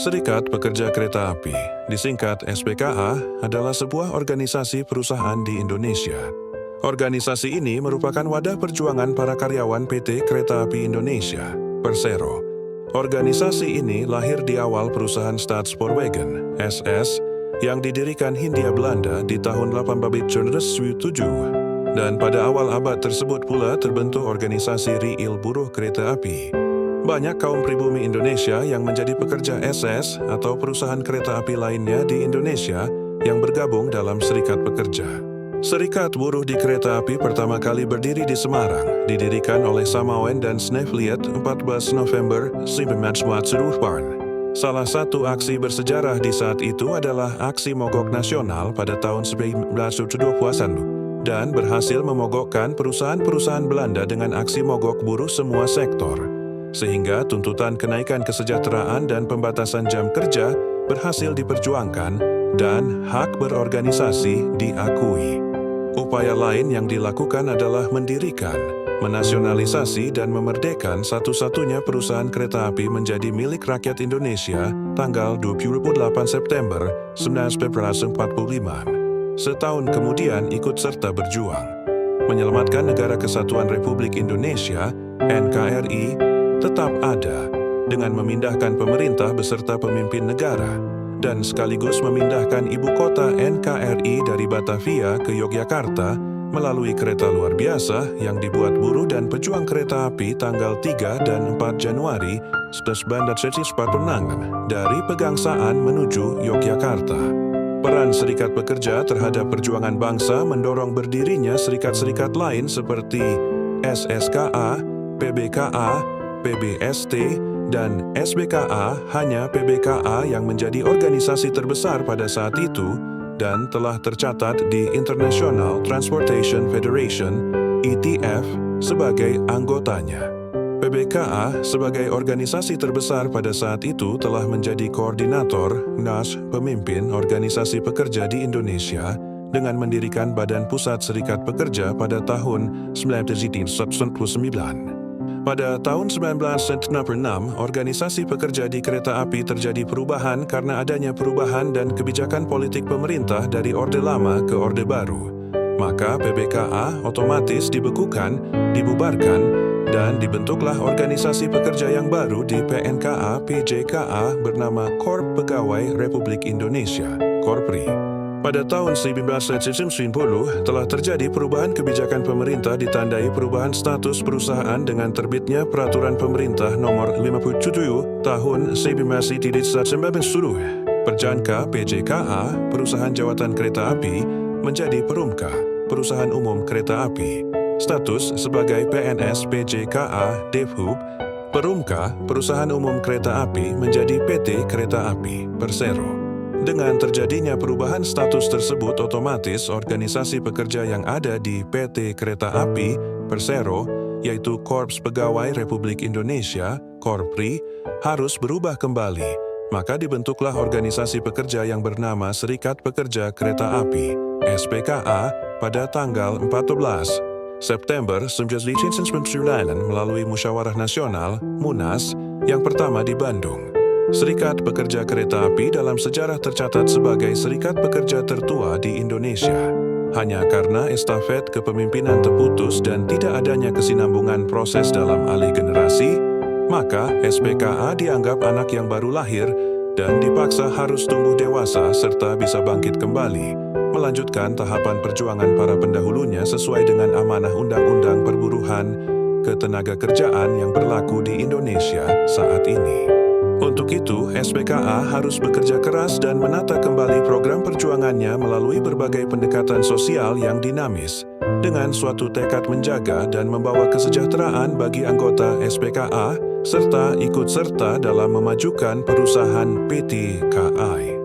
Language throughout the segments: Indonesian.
Serikat Pekerja Kereta Api, disingkat SPKA, adalah sebuah organisasi perusahaan di Indonesia. Organisasi ini merupakan wadah perjuangan para karyawan PT Kereta Api Indonesia, Persero. Organisasi ini lahir di awal perusahaan Staatspoorwegen, SS, yang didirikan Hindia Belanda di tahun 1807, dan pada awal abad tersebut pula terbentuk organisasi Riil Buruh Kereta Api. Banyak kaum pribumi Indonesia yang menjadi pekerja SS atau perusahaan kereta api lainnya di Indonesia yang bergabung dalam serikat pekerja. Serikat buruh di kereta api pertama kali berdiri di Semarang, didirikan oleh Samawen dan Snevliet 14 November 1914. Salah satu aksi bersejarah di saat itu adalah aksi mogok nasional pada tahun 1970-an dan berhasil memogokkan perusahaan-perusahaan Belanda dengan aksi mogok buruh semua sektor. Sehingga tuntutan kenaikan kesejahteraan dan pembatasan jam kerja berhasil diperjuangkan dan hak berorganisasi diakui. Upaya lain yang dilakukan adalah mendirikan, menasionalisasi dan memerdekakan satu-satunya perusahaan kereta api menjadi milik rakyat Indonesia tanggal 28 September 1945. Setahun kemudian ikut serta berjuang, menyelamatkan Negara Kesatuan Republik Indonesia, NKRI, tetap ada dengan memindahkan pemerintah beserta pemimpin negara dan sekaligus memindahkan ibu kota NKRI dari Batavia ke Yogyakarta melalui kereta luar biasa yang dibuat buruh dan pejuang kereta api tanggal 3 dan 4 Januari 1946 dari Pegangsaan menuju Yogyakarta. Peran serikat pekerja terhadap perjuangan bangsa mendorong berdirinya serikat-serikat lain seperti SSKA, PBKA, PBST, dan SBKA. Hanya PBKA yang menjadi organisasi terbesar pada saat itu dan telah tercatat di International Transportation Federation, ITF, sebagai anggotanya. PBKA sebagai organisasi terbesar pada saat itu telah menjadi koordinator NAS pemimpin organisasi pekerja di Indonesia dengan mendirikan Badan Pusat Serikat Pekerja pada tahun 1999. Pada tahun 1996, organisasi pekerja di kereta api terjadi perubahan karena adanya perubahan dan kebijakan politik pemerintah dari Orde Lama ke Orde Baru. Maka PBKA otomatis dibekukan, dibubarkan, dan dibentuklah organisasi pekerja yang baru di PNKA PJKA bernama Korp Pegawai Republik Indonesia, Korpri. Pada tahun 1990 telah terjadi perubahan kebijakan pemerintah ditandai perubahan status perusahaan dengan terbitnya Peraturan Pemerintah Nomor 57 Tahun 1990. Perjangka PJKA, Perusahaan Jawatan Kereta Api, menjadi Perumka, Perusahaan Umum Kereta Api. Status sebagai PNS PJKA Devhub, Perumka, Perusahaan Umum Kereta Api menjadi PT Kereta Api, Persero. Dengan terjadinya perubahan status tersebut, otomatis organisasi pekerja yang ada di PT Kereta Api, Persero, yaitu Korps Pegawai Republik Indonesia, Korpri, harus berubah kembali. Maka dibentuklah organisasi pekerja yang bernama Serikat Pekerja Kereta Api, SPKA, pada tanggal 14 September 1999 melalui Musyawarah Nasional, MUNAS, yang pertama di Bandung. Serikat Pekerja Kereta Api dalam sejarah tercatat sebagai serikat pekerja tertua di Indonesia. Hanya karena estafet kepemimpinan terputus dan tidak adanya kesinambungan proses dalam alih generasi, maka SPKA dianggap anak yang baru lahir dan dipaksa harus tumbuh dewasa serta bisa bangkit kembali, melanjutkan tahapan perjuangan para pendahulunya sesuai dengan amanah Undang-Undang Perburuhan Ketenagakerjaan yang berlaku di Indonesia saat ini. Untuk itu, SPKA harus bekerja keras dan menata kembali program perjuangannya melalui berbagai pendekatan sosial yang dinamis, dengan suatu tekad menjaga dan membawa kesejahteraan bagi anggota SPKA, serta ikut serta dalam memajukan perusahaan PT KAI.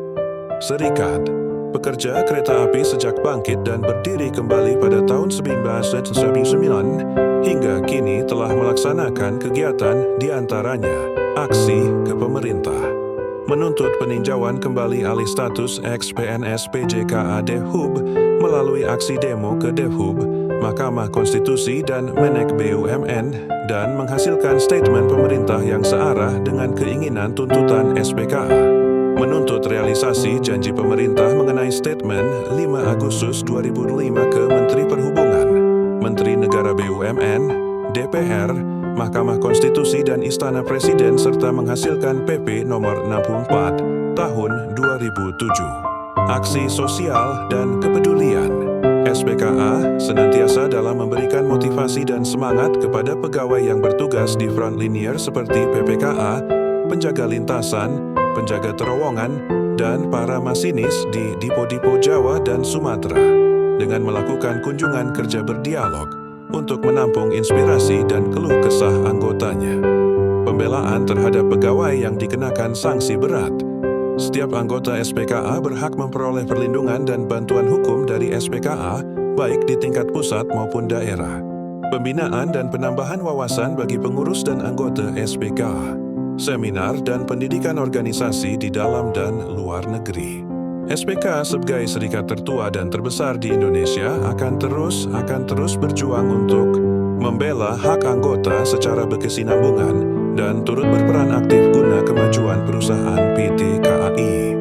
Serikat Pekerja Kereta Api sejak bangkit dan berdiri kembali pada tahun 1999 hingga kini telah melaksanakan kegiatan diantaranya aksi ke pemerintah, menuntut peninjauan kembali alih status ex-PNS PJKA Devhub melalui aksi demo ke Devhub, Mahkamah Konstitusi dan Menek BUMN dan menghasilkan statement pemerintah yang searah dengan keinginan tuntutan SPKA. Menuntut realisasi janji pemerintah mengenai statement 5 Agustus 2005 ke Menteri Perhubungan, Menteri Negara BUMN, DPR, Mahkamah Konstitusi dan Istana Presiden serta menghasilkan PP nomor 64 tahun 2007. Aksi sosial dan kepedulian. SPKA senantiasa dalam memberikan motivasi dan semangat kepada pegawai yang bertugas di front linier seperti PPKA, penjaga lintasan, penjaga terowongan, dan para masinis di dipo-dipo Jawa dan Sumatera dengan melakukan kunjungan kerja berdialog untuk menampung inspirasi dan keluh kesah anggotanya. Pembelaan terhadap pegawai yang dikenakan sanksi berat. Setiap anggota SPKA berhak memperoleh perlindungan dan bantuan hukum dari SPKA, baik di tingkat pusat maupun daerah. Pembinaan dan penambahan wawasan bagi pengurus dan anggota SPKA. Seminar dan pendidikan organisasi di dalam dan luar negeri. SPK sebagai serikat tertua dan terbesar di Indonesia akan terus berjuang untuk membela hak anggota secara berkesinambungan dan turut berperan aktif guna kemajuan perusahaan PT KAI.